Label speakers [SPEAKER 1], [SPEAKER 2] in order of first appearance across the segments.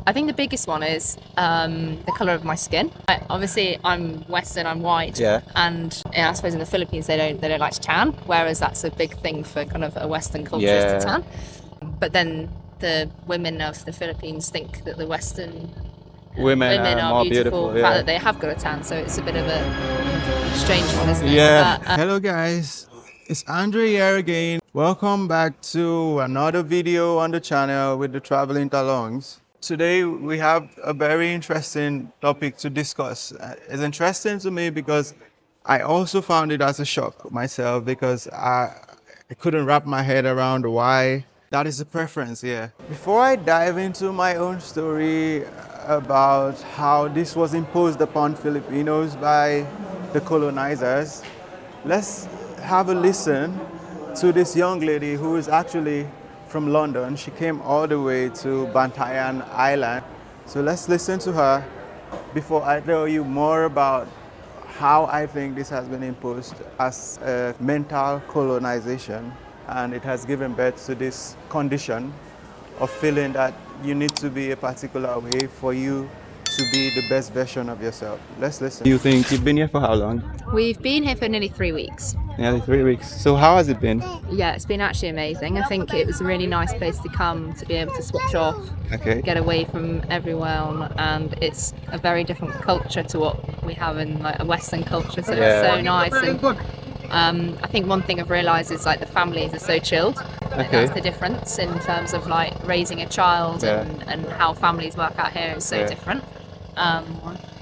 [SPEAKER 1] I think the biggest one is the colour of my skin. Obviously, I'm Western, I'm white,
[SPEAKER 2] Yeah.
[SPEAKER 1] and I suppose in the Philippines they don't like to tan, whereas that's a big thing for kind of a Western culture is
[SPEAKER 2] Yeah.
[SPEAKER 1] to tan. But then the women of the Philippines think that the Western
[SPEAKER 2] Women
[SPEAKER 1] women
[SPEAKER 2] are
[SPEAKER 1] are
[SPEAKER 2] more
[SPEAKER 1] beautiful, the
[SPEAKER 2] beautiful.
[SPEAKER 1] fact
[SPEAKER 2] Yeah.
[SPEAKER 1] that they have got a tan, so it's a bit of a strange one, isn't it?
[SPEAKER 2] Yeah.
[SPEAKER 3] Hello guys, it's Andre here again. Welcome back to another video on the channel with the Traveling Talongs. Today we have a very interesting topic to discuss. It's interesting to me because I also found it as a shock myself because I couldn't wrap my head around why that is a preference here. Before I dive into my own story about how this was imposed upon Filipinos by the colonizers, let's have a listen to this young lady who is actually from London. She came all the way to Bantayan Island. So let's listen to her before I tell you more about how I think this has been imposed as a mental colonization, and it has given birth to this condition of feeling that you need to be a particular way for you to be the best version of yourself. Let's listen.
[SPEAKER 2] You think you've been here for how long?
[SPEAKER 1] We've been here for nearly 3 weeks.
[SPEAKER 2] Nearly 3 weeks. So how has it been?
[SPEAKER 1] Yeah, it's been actually amazing. I think it was a really nice place to come to be able to switch off,
[SPEAKER 2] Okay.
[SPEAKER 1] get away from everyone, and it's a very different culture to what we have in like a Western culture. So
[SPEAKER 2] Yeah.
[SPEAKER 1] it's so nice. And I think one thing I've realised is like the families are so chilled. I think
[SPEAKER 2] Okay.
[SPEAKER 1] that's the difference in terms of like raising a child
[SPEAKER 2] Yeah.
[SPEAKER 1] and how families work out here is so
[SPEAKER 2] Yeah.
[SPEAKER 1] different.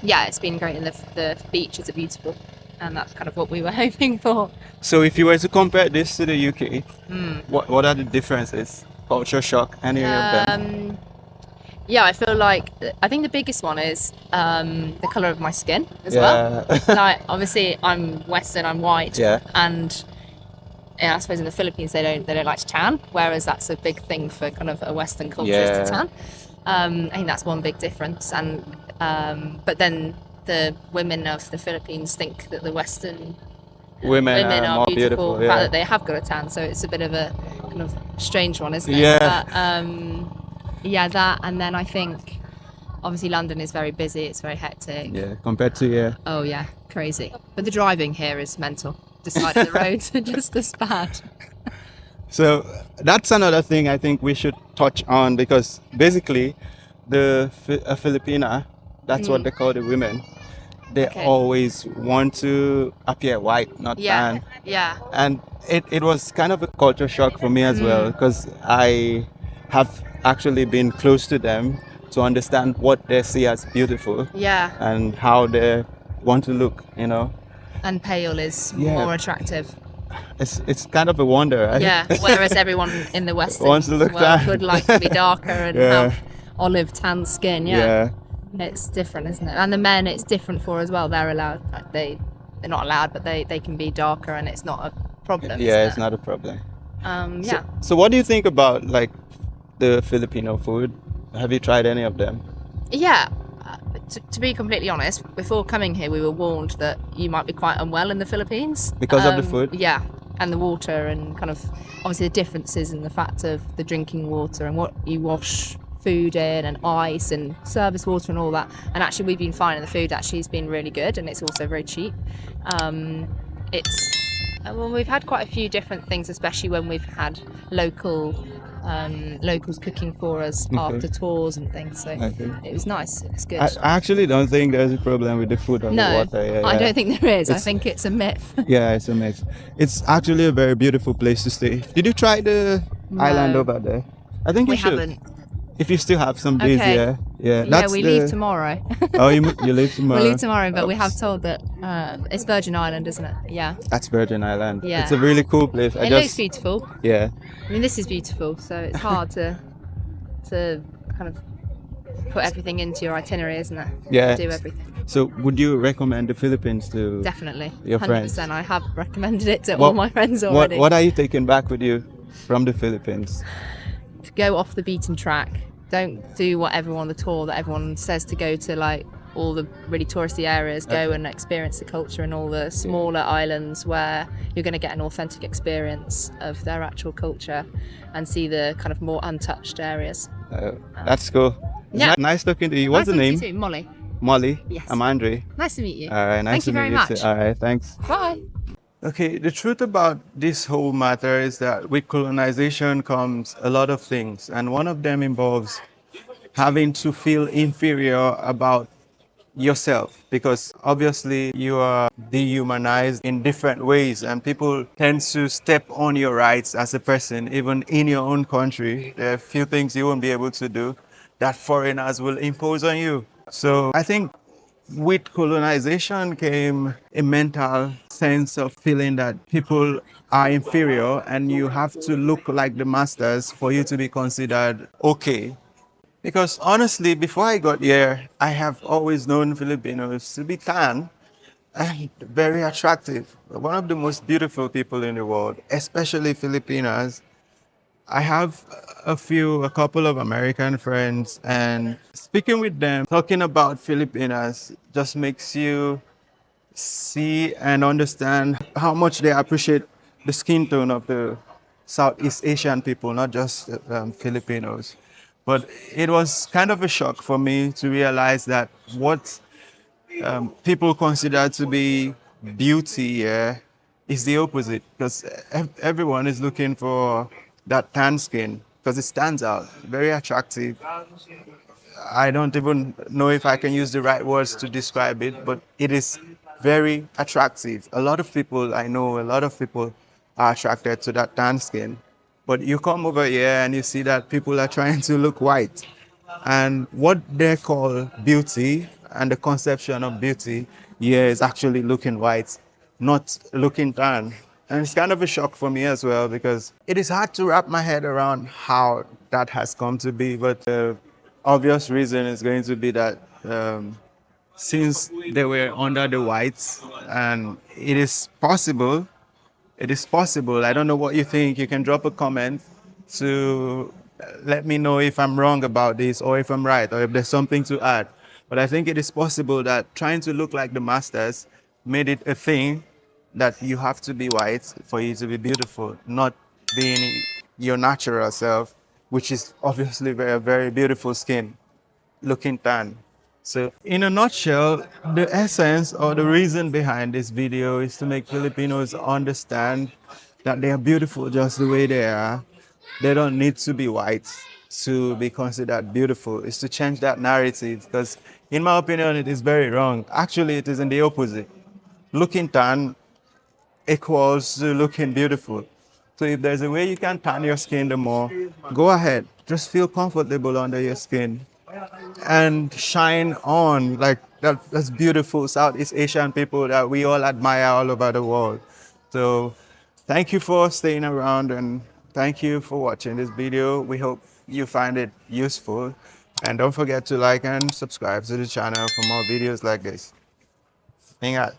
[SPEAKER 1] Yeah, it's been great, and the beaches are beautiful, and that's kind of what we were hoping for.
[SPEAKER 2] So if you were to compare this to the UK, what are the differences? Culture shock, any of them?
[SPEAKER 1] Yeah, I think the biggest one is the colour of my skin as
[SPEAKER 2] Yeah.
[SPEAKER 1] well. Like, obviously, I'm Western, I'm white,
[SPEAKER 2] Yeah.
[SPEAKER 1] and I suppose in the Philippines they don't like to tan, whereas that's a big thing for kind of a Western culture is to
[SPEAKER 2] Yeah.
[SPEAKER 1] tan. I think that's one big difference, and but then the women of the Philippines think that the Western
[SPEAKER 2] Women
[SPEAKER 1] are
[SPEAKER 2] more
[SPEAKER 1] beautiful, the fact
[SPEAKER 2] Yeah.
[SPEAKER 1] that they have got a tan, so it's a bit of a kind of strange one, isn't it?
[SPEAKER 2] Yeah.
[SPEAKER 1] But, yeah, that, and then I think obviously London is very busy, it's very hectic.
[SPEAKER 2] Yeah. Compared to here.
[SPEAKER 1] Oh yeah, crazy. But the driving here is mental. The side of the roads are just as bad.
[SPEAKER 2] So that's another thing I think we should touch on, because basically a Filipina, that's what they call the women. They
[SPEAKER 1] Okay.
[SPEAKER 2] always want to appear white, not
[SPEAKER 1] Yeah,
[SPEAKER 2] tan.
[SPEAKER 1] yeah.
[SPEAKER 2] And it was kind of a culture shock for me as well, because I have actually been close to them to understand what they see as beautiful
[SPEAKER 1] Yeah,
[SPEAKER 2] and how they want to look,
[SPEAKER 1] and pale is
[SPEAKER 2] Yeah.
[SPEAKER 1] more attractive.
[SPEAKER 2] It's kind of a wonder, right?
[SPEAKER 1] Yeah, whereas everyone in the Western
[SPEAKER 2] Wants to look
[SPEAKER 1] world
[SPEAKER 2] tan.
[SPEAKER 1] would like to be darker and
[SPEAKER 2] Yeah.
[SPEAKER 1] have olive tan skin. Yeah. It's different, isn't it? And the men, it's different for as well. They're allowed. They're not allowed, but they can be darker, and it's not a problem.
[SPEAKER 2] Yeah,
[SPEAKER 1] isn't
[SPEAKER 2] it's
[SPEAKER 1] it?
[SPEAKER 2] not a problem.
[SPEAKER 1] Yeah.
[SPEAKER 2] So what do you think about like the Filipino food? Have you tried any of them?
[SPEAKER 1] Yeah. To be completely honest, before coming here, we were warned that you might be quite unwell in the Philippines
[SPEAKER 2] Because of the food?
[SPEAKER 1] Yeah, and the water, and kind of obviously the differences in the fact of the drinking water and what you wash food in, and ice and service water and all that. And actually we've been fine, and the food actually has been really good, and it's also very cheap. Well, we've had quite a few different things, especially when we've had locals cooking for us after tours and things, so
[SPEAKER 2] Okay.
[SPEAKER 1] it was nice. It's good.
[SPEAKER 2] I actually don't think there's a problem with the food or the
[SPEAKER 1] No,
[SPEAKER 2] water. Yeah,
[SPEAKER 1] I
[SPEAKER 2] yeah.
[SPEAKER 1] don't think there is. I
[SPEAKER 2] It's-
[SPEAKER 1] think it's a myth.
[SPEAKER 2] Yeah, it's amazing. It's actually a very beautiful place to stay. Did you try the island over there? I think
[SPEAKER 1] We
[SPEAKER 2] you should.
[SPEAKER 1] haven't.
[SPEAKER 2] If you still have some days,
[SPEAKER 1] Okay.
[SPEAKER 2] yeah.
[SPEAKER 1] Yeah,
[SPEAKER 2] That's
[SPEAKER 1] we
[SPEAKER 2] the-
[SPEAKER 1] leave tomorrow.
[SPEAKER 2] Oh, you leave tomorrow.
[SPEAKER 1] We leave tomorrow, but we
[SPEAKER 2] Oh,
[SPEAKER 1] have told that it's Virgin Island, isn't it? Yeah.
[SPEAKER 2] That's Virgin Island.
[SPEAKER 1] Yeah.
[SPEAKER 2] It's a really cool place.
[SPEAKER 1] It looks beautiful.
[SPEAKER 2] Yeah.
[SPEAKER 1] I mean, this is beautiful, so it's hard to kind of put everything into your itinerary, isn't it?
[SPEAKER 2] Yeah.
[SPEAKER 1] Do everything.
[SPEAKER 2] So would you recommend the Philippines to
[SPEAKER 1] Definitely.
[SPEAKER 2] your
[SPEAKER 1] 100%.
[SPEAKER 2] friends?
[SPEAKER 1] I have recommended it to all my friends already.
[SPEAKER 2] What are you taking back with you from the Philippines?
[SPEAKER 1] To go off the beaten track. Don't do what everyone, the tour that everyone says to go to, like all the really touristy areas. Go and experience the culture in all the smaller islands where you're going to get an authentic experience of their actual culture and see the kind of more untouched areas.
[SPEAKER 2] That's cool.
[SPEAKER 1] Yeah.
[SPEAKER 2] Nice talking to you. What's
[SPEAKER 1] Nice
[SPEAKER 2] the
[SPEAKER 1] talking
[SPEAKER 2] name?
[SPEAKER 1] to you too, Molly.
[SPEAKER 2] Molly.
[SPEAKER 1] Yes.
[SPEAKER 2] I'm Andre.
[SPEAKER 1] Nice to meet you.
[SPEAKER 2] All right. Nice
[SPEAKER 1] Thank you
[SPEAKER 2] to
[SPEAKER 1] very
[SPEAKER 2] meet you
[SPEAKER 1] much.
[SPEAKER 2] too. All right. Thanks.
[SPEAKER 1] Bye.
[SPEAKER 3] Okay, the truth about this whole matter is that with colonization comes a lot of things, and one of them involves having to feel inferior about yourself because obviously you are dehumanized in different ways and people tend to step on your rights as a person even in your own country. There are a few things you won't be able to do that foreigners will impose on you. So I think with colonization came a mental sense of feeling that people are inferior and you have to look like the masters for you to be considered okay. Because honestly, before I got here, I have always known Filipinos to be tan and very attractive. One of the most beautiful people in the world, especially Filipinas. I have a couple of American friends, and speaking with them, talking about Filipinas just makes you see and understand how much they appreciate the skin tone of the Southeast Asian people, not just Filipinos. But it was kind of a shock for me to realize that what people consider to be beauty is the opposite because everyone is looking for that tan skin because it stands out, very attractive. I don't even know if I can use the right words to describe it, but it is very attractive. A lot of people, I know a lot of people are attracted to that tan skin. But you come over here and you see that people are trying to look white. And what they call beauty and the conception of beauty here is actually looking white, not looking tan. And it's kind of a shock for me as well because it is hard to wrap my head around how that has come to be. But the obvious reason is going to be that since they were under the whites, and it is possible. I don't know what you think. You can drop a comment to let me know if I'm wrong about this or if I'm right or if there's something to add. But I think it is possible that trying to look like the masters made it a thing that you have to be white for you to be beautiful, not being your natural self, which is obviously very, very beautiful skin, looking tan. So, in a nutshell, the essence or the reason behind this video is to make Filipinos understand that they are beautiful just the way they are. They don't need to be white to be considered beautiful. It's to change that narrative because, in my opinion, it is very wrong. Actually, it is in the opposite. Looking tan equals to looking beautiful. So if there's a way you can tan your skin the more, go ahead. Just feel comfortable under your skin and shine on like that's beautiful Southeast Asian people that we all admire all over the world. So thank you for staying around and thank you for watching this video. We hope you find it useful and don't forget to like and subscribe to the channel for more videos like this. Ingat.